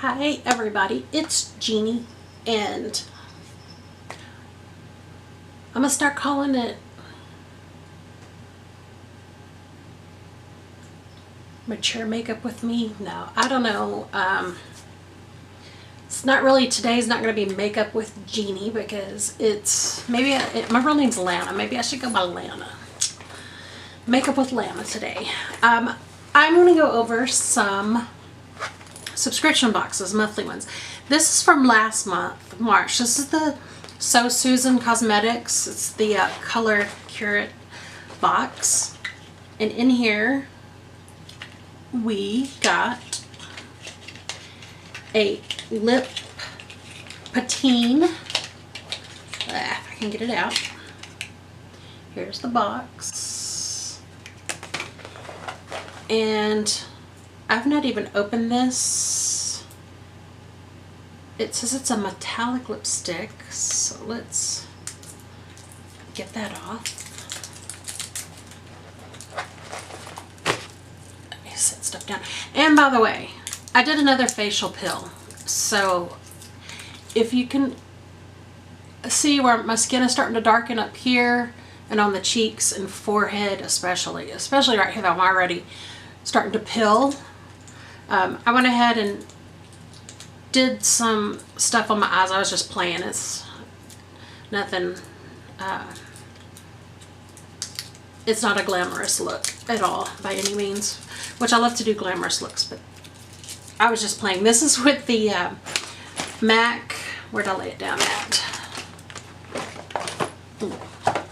Hi everybody, it's Jeannie, and I'm gonna start calling it mature makeup with me. No, I don't know. It's not really, today's not gonna be makeup with Jeannie because it's maybe my real name's Lana. Maybe I should go by Lana. Makeup with Lana today. I'm gonna go over some subscription boxes, monthly ones. This is from last month, March. This is the So Susan Cosmetics. It's the Color Curate box. And in here, we got a lip patine. If I can get it out. Here's the box. And I've not even opened this. It says it's a metallic lipstick, so let's get that off. Let me set stuff down. And by the way, I did another facial peel, so if you can see where my skin is starting to darken up here and on the cheeks and forehead especially right here that I'm already starting to peel. I went ahead and did some stuff on my eyes. I was just playing. It's nothing, it's not a glamorous look at all by any means, which I love to do glamorous looks, but I was just playing. This is with the MAC, where'd I lay it down at? Ooh,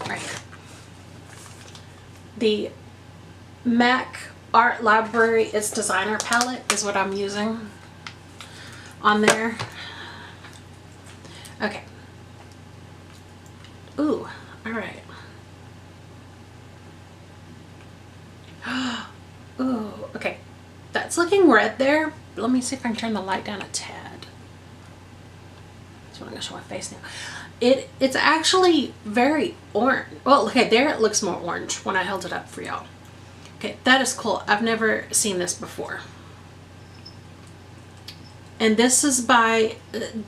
right here. The MAC Art Library, its designer palette is what I'm using on there. Okay. Ooh, all right. Ooh, okay. That's looking red there. Let me see if I can turn the light down a tad. That's what I'm gonna show my face now. It's actually very orange. Well, okay, there it looks more orange when I held it up for y'all. Okay, that is cool. I've never seen this before. And this is by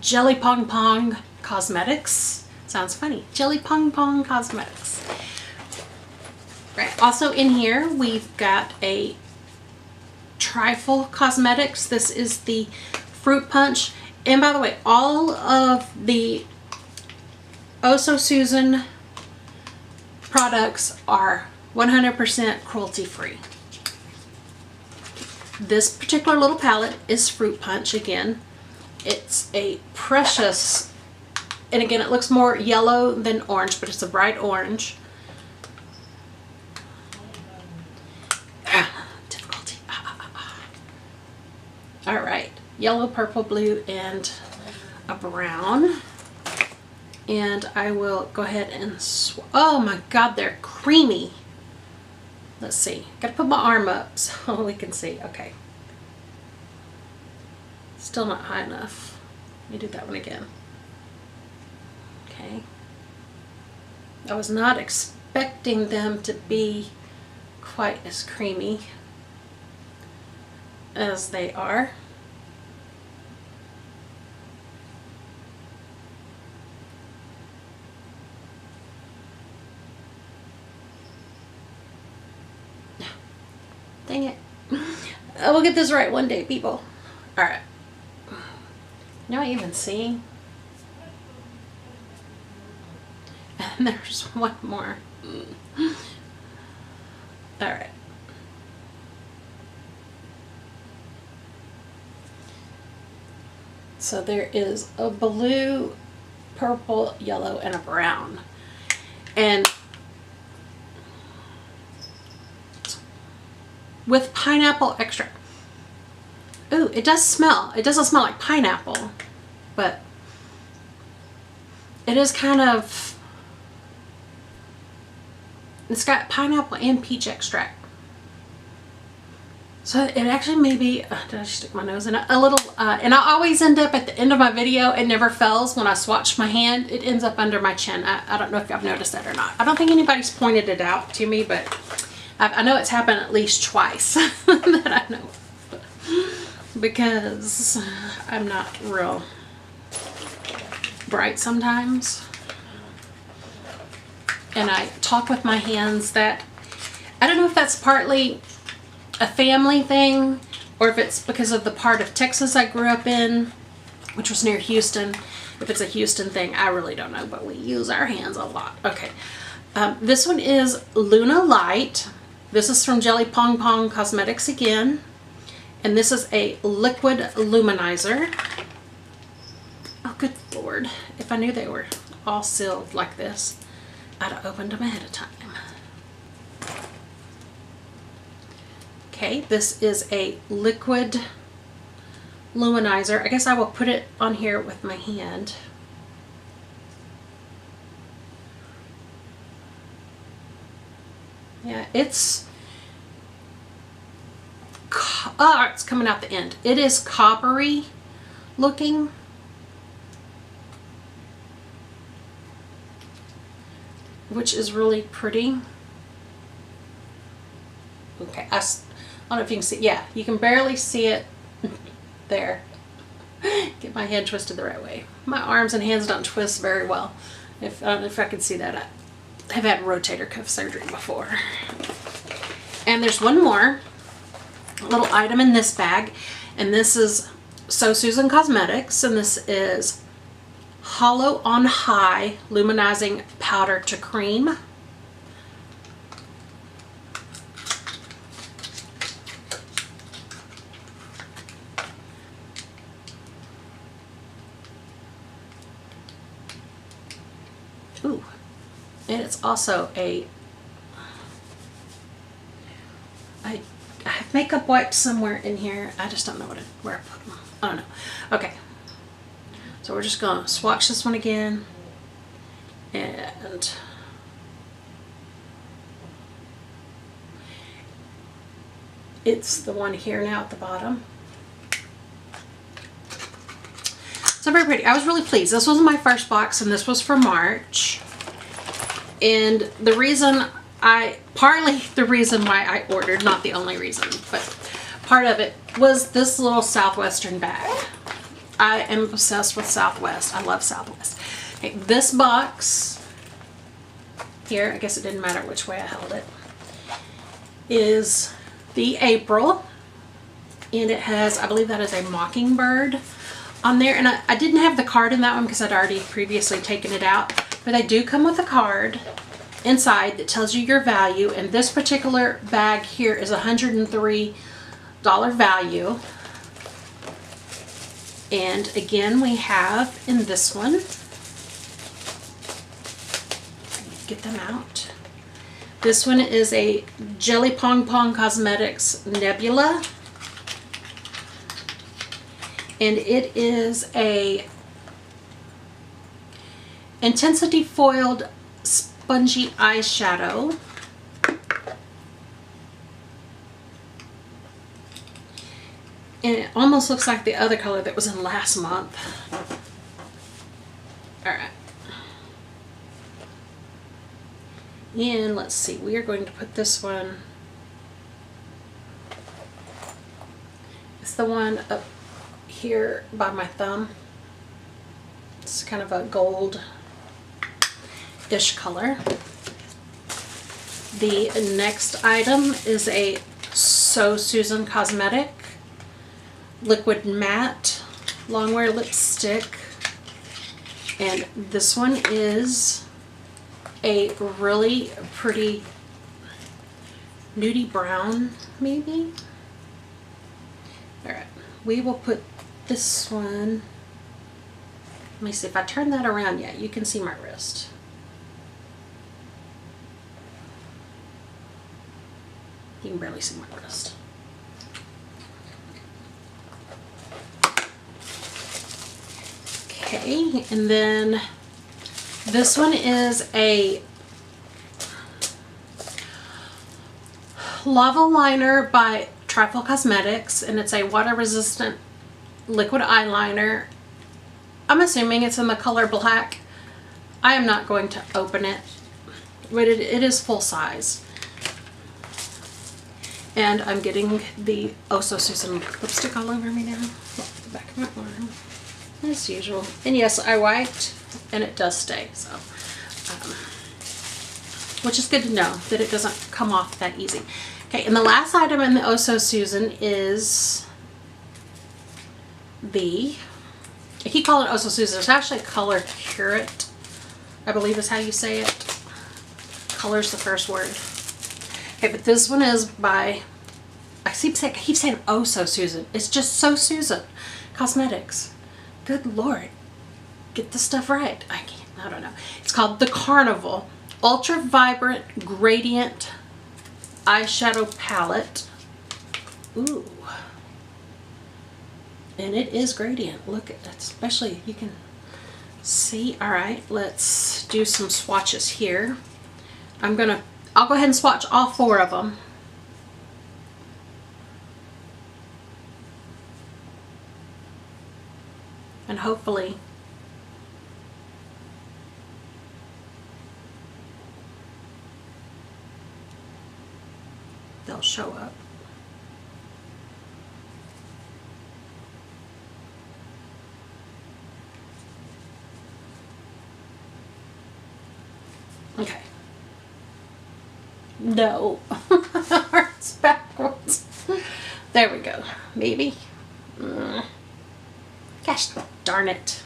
Jelly Pong Pong Cosmetics. Sounds funny. Jelly Pong Pong Cosmetics. Right. Also in here, we've got a Trifle Cosmetics. This is the Fruit Punch. And by the way, all of the Oh So Susan products are 100% cruelty free. This particular little palette is Fruit Punch again. It's a precious, and again it looks more yellow than orange, but it's a bright orange. Difficulty. Alright, yellow, purple, blue, and a brown. And I will go ahead and oh my god, they're creamy. Let's see. Gotta put my arm up so we can see. Okay. Still not high enough. Let me do that one again. Okay. I was not expecting them to be quite as creamy as they are. Dang it. I will get this right one day, people. Alright. Now I even see. And there's one more. Alright. So there is a blue, purple, yellow, and a brown. And with pineapple extract. Ooh, it does smell. It doesn't smell like pineapple, but it is kind of, it's got pineapple and peach extract. So it actually may be, did I stick my nose in it? A little, and I always end up at the end of my video, it never fails when I swatch my hand, it ends up under my chin. I don't know if y'all noticed that or not. I don't think anybody's pointed it out to me, but I know it's happened at least twice that I know. because I'm not real bright sometimes. And I talk with my hands that, I don't know if that's partly a family thing or if it's because of the part of Texas I grew up in, which was near Houston. If it's a Houston thing, I really don't know, but we use our hands a lot. Okay. This one is Luna Light. This is from Jelly Pong Pong Cosmetics again. And this is a liquid luminizer. Oh, good Lord. If I knew they were all sealed like this, I'd have opened them ahead of time. Okay, this is a liquid luminizer. I guess I will put it on here with my hand. Yeah, it's coming out the end. It is coppery looking. Which is really pretty. Okay, I don't know if you can see. Yeah, you can barely see it there. Get my hand twisted the right way. My arms and hands don't twist very well. If I don't know if I can see that. I have had rotator cuff surgery before. And there's one more little item in this bag, and this is So Susan Cosmetics, and this is Hollow on High Luminizing Powder to Cream. Ooh, and it's also a, I have makeup wipes somewhere in here. I just don't know where I put them. I don't know. Okay. So we're just going to swatch this one again, and it's the one here now at the bottom. So very pretty. I was really pleased. This was my first box, and this was for March. And the reason partly the reason why I ordered, not the only reason, but part of it was this little Southwestern bag. I am obsessed with Southwest. I love Southwest. Okay, this box here, I guess it didn't matter which way I held it, is the April. And it has, I believe that is a mockingbird on there. And I didn't have the card in that one because I'd already previously taken it out. But they do come with a card inside that tells you your value. And this particular bag here is $103 value. And again, we have in this one, get them out. This one is a Jelly Pong Pong Cosmetics Nebula. And it is a intensity foiled spongy eyeshadow. And it almost looks like the other color that was in last month. Alright. And let's see, we are going to put this one, it's the one up here by my thumb. It's kind of a gold-ish color. The next item is a So Susan Cosmetic Liquid Matte Longwear Lipstick. And this one is a really pretty nudie brown, maybe. Alright, we will put this one, let me see, if I turn that around, yeah, you can see my wrist. You can barely see my wrist. Okay, and then this one is a Lava Liner by Trifle Cosmetics, and it's a water-resistant liquid eyeliner. I'm assuming it's in the color black. I am not going to open it, but it is full size. And I'm getting the Oh So Susan lipstick all over me now. The back of my arm. As usual. And yes, I wiped and it does stay. So, which is good to know that it doesn't come off that easy. Okay, and the last item in the Oh So Susan is I keep calling it Oh So Susan. It's actually Color Curate, I believe is how you say it. Color's the first word. Okay, but this one is by, I keep saying Oh So Susan. It's just So Susan Cosmetics. Good Lord. Get the stuff right. I don't know. It's called the Carnival Ultra Vibrant Gradient Eyeshadow Palette. Ooh. And it is gradient. Look at that. Especially, you can see. All right, let's do some swatches here. I'll go ahead and swatch all 4 of them. And hopefully they'll show up. Okay. No. It's backwards. There we go. Maybe. Gosh darn it.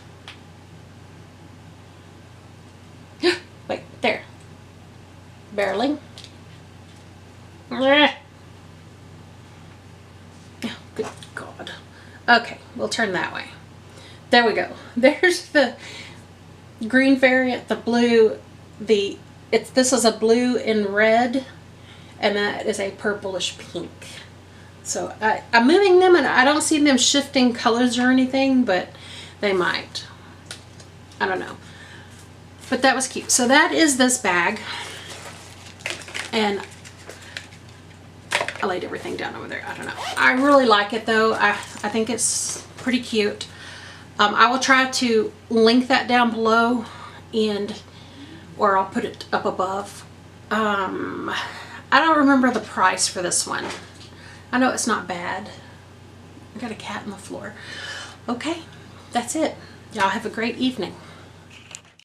Wait, there. Barely. Oh, good God. Okay, we'll turn that way. There we go. There's the green variant, the blue, this is a blue and red, and that is a purplish pink. So I'm moving them and I don't see them shifting colors or anything, but they might. I don't know. But that was cute. So that is this bag. And I laid everything down over there. I don't know. I really like it though. I think it's pretty cute. I will try to link that down below, or I'll put it up above. I don't remember the price for this one. I know it's not bad. I got a cat on the floor. Okay, that's it. Y'all have a great evening.